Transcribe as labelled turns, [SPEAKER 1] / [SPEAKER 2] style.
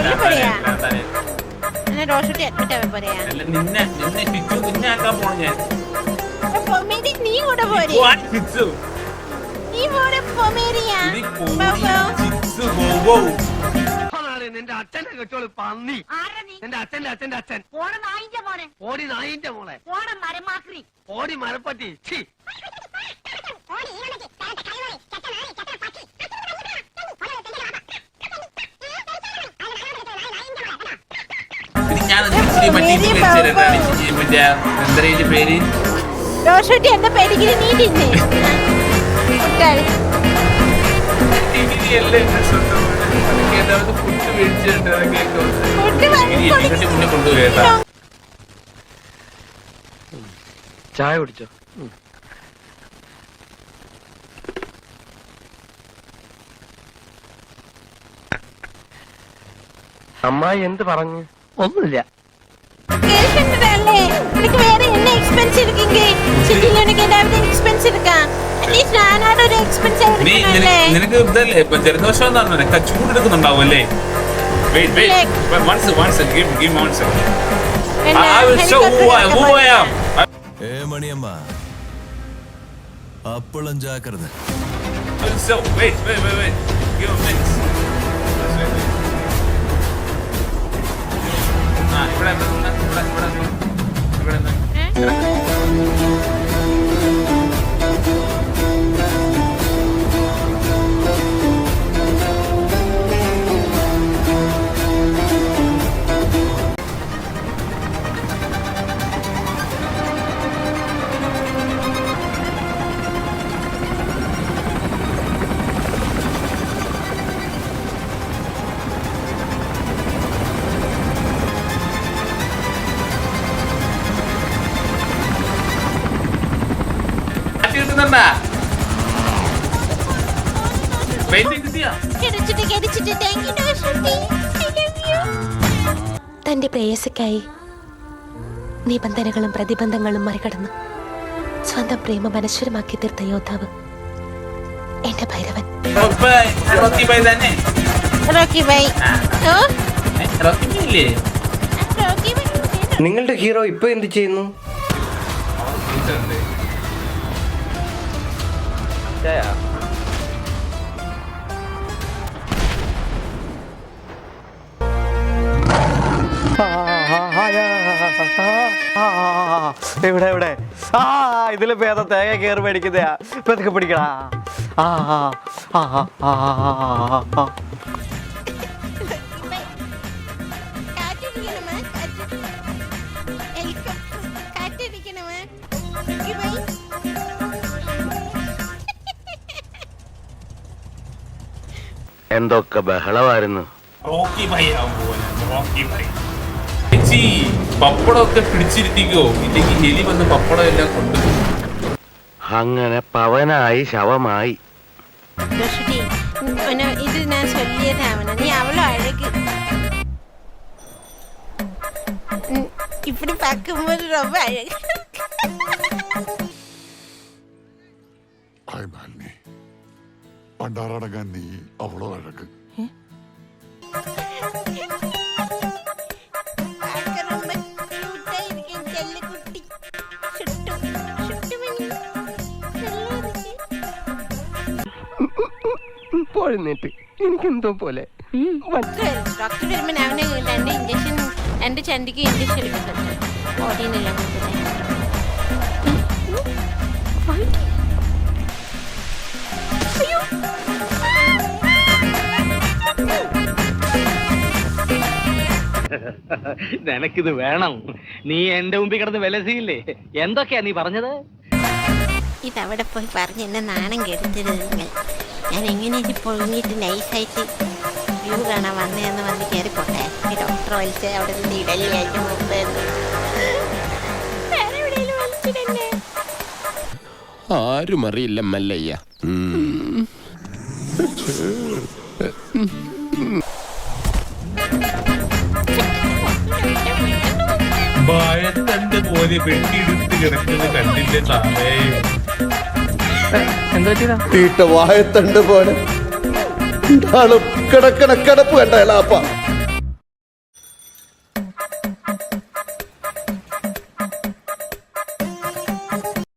[SPEAKER 1] കൊല്ലു പോലെയാ എന്നെ റോഷുട്ടി അഡ്മിറ്റ് ആവാൻ പോലെയാ
[SPEAKER 2] നിന്നെ ആക്കാൻ പോണ ഞാൻ
[SPEAKER 1] നീ കൂടെ പോരെ നീ പോരെ പൊമേരിയ
[SPEAKER 3] നിന്റെ അച്ഛന്റെ കെട്ടോള് പന്നി നിന്റെ അച്ഛന്റെ അച്ഛൻ ഓടി നായിന്റെ മോളെ ഓടി മരപ്പട്ടി
[SPEAKER 2] പേര്
[SPEAKER 1] റോഷുട്ടി എന്റെ പേടിക്കിന് നീ തിന്നെ
[SPEAKER 3] ചായ കുടിച്ചോ അമ്മായി എന്ത് പറഞ്ഞു ഒന്നുമില്ല
[SPEAKER 1] எனக்கு வேற என்ன எக்ஸ்பென்ஸ் இருக்குங்க சிட்டில எனக்கு ஏதாவது எக்ஸ்பென்ஸ் இருக்கா அட்லீஸ்ட் நானாட ஒரு எக்ஸ்பென்ஸ் എടുക്കണല്ലേ
[SPEAKER 2] നിനക്ക് ഇതല്ലേ ഇപ്പോ ജലദോഷം എന്നാണ് നിനക്ക് ചൂട് എടുക്കുന്നുണ്ടാവും അല്ലേ wait once give once I will show who I am
[SPEAKER 4] Maniyamma അപ്പളം ജാഗ്രത
[SPEAKER 2] so wait give a minute ഇവിടെ
[SPEAKER 5] തന്റെ പ്രേയസിക്കായി നിബന്ധനകളും പ്രതിബന്ധങ്ങളും മറികടന്ന് സ്വന്തം പ്രേമം അനശ്വരമാക്കി തീർത്ത യോദ്ധാവ് എന്റെ ഭൈരവൻ.
[SPEAKER 3] നിങ്ങളുടെ ഹീറോ ഇപ്പൊ എന്ത് ചെയ്യുന്നു?
[SPEAKER 6] ഇവിടെ ഇവിടെ ഇതില് ഭേദം തേങ്ങ കയറി മേടിക്കുന്നയാ പതുക്കെ പിടിക്കടാ
[SPEAKER 3] എന്തൊക്കെ ബഹളമായിരുന്നു.
[SPEAKER 2] പപ്പടമൊക്കെ പിടിച്ചിരുത്തിക്കോ ഇല്ലെങ്കിൽ എലി വന്ന് പപ്പടം എല്ലാം കൊണ്ടു.
[SPEAKER 3] അങ്ങനെ പവനായി ശവമായി.
[SPEAKER 1] ഇത് ഞാൻ ചൊല്ലിയതാണ് നീ അവളോ അഴക് இப்படி பார்க்கும்போது ரொம்ப அழகு.
[SPEAKER 7] പണ്ടാറടങ്ങാൻ നീ അവളോ അഴക്.
[SPEAKER 3] എനിക്കെന്തോ പോലെ
[SPEAKER 1] ഡോക്ടർ വരുമ്പോൾ അവന് രണ്ട് ചന്തിക്ക് ഇഞ്ചക്ഷൻ എടുക്കുന്നുണ്ട് ബോഡിയിലെല്ലാം
[SPEAKER 3] നിനക്കിത് വേണം. നീ എന്റെ മുമ്പിൽ കിടന്ന് വിലസിയില്ലേ? എന്തൊക്കെയാ നീ പറഞ്ഞത്?
[SPEAKER 1] ഇതവിടെ പോയി പറഞ്ഞ് എന്നെ നാണം കെടുത്തരുത് നിങ്ങൾ. ഞാൻ എങ്ങനെ പൊഴിഞ്ഞിട്ട് നൈസായിട്ട് വ്യൂ കാണാൻ വന്നതെന്ന് വന്ന് കയറി പോട്ടെ. ഈ ഡോക്ടർ വലിച്ച് അവിടെ നിന്ന് ഇടലിയായിട്ട് മുമ്പ്
[SPEAKER 4] ആരും അറിയില്ല മല്ലയ്യ.
[SPEAKER 2] വാഴത്തണ്ട് പോലെ വെട്ടിയെടുത്ത് കിടക്കുന്നത് കണ്ടില്ലേ താഴെ?
[SPEAKER 7] വാഴത്തണ്ട് പോലെ കിടക്കണ കിടപ്പ് കണ്ട എളാപ്പ.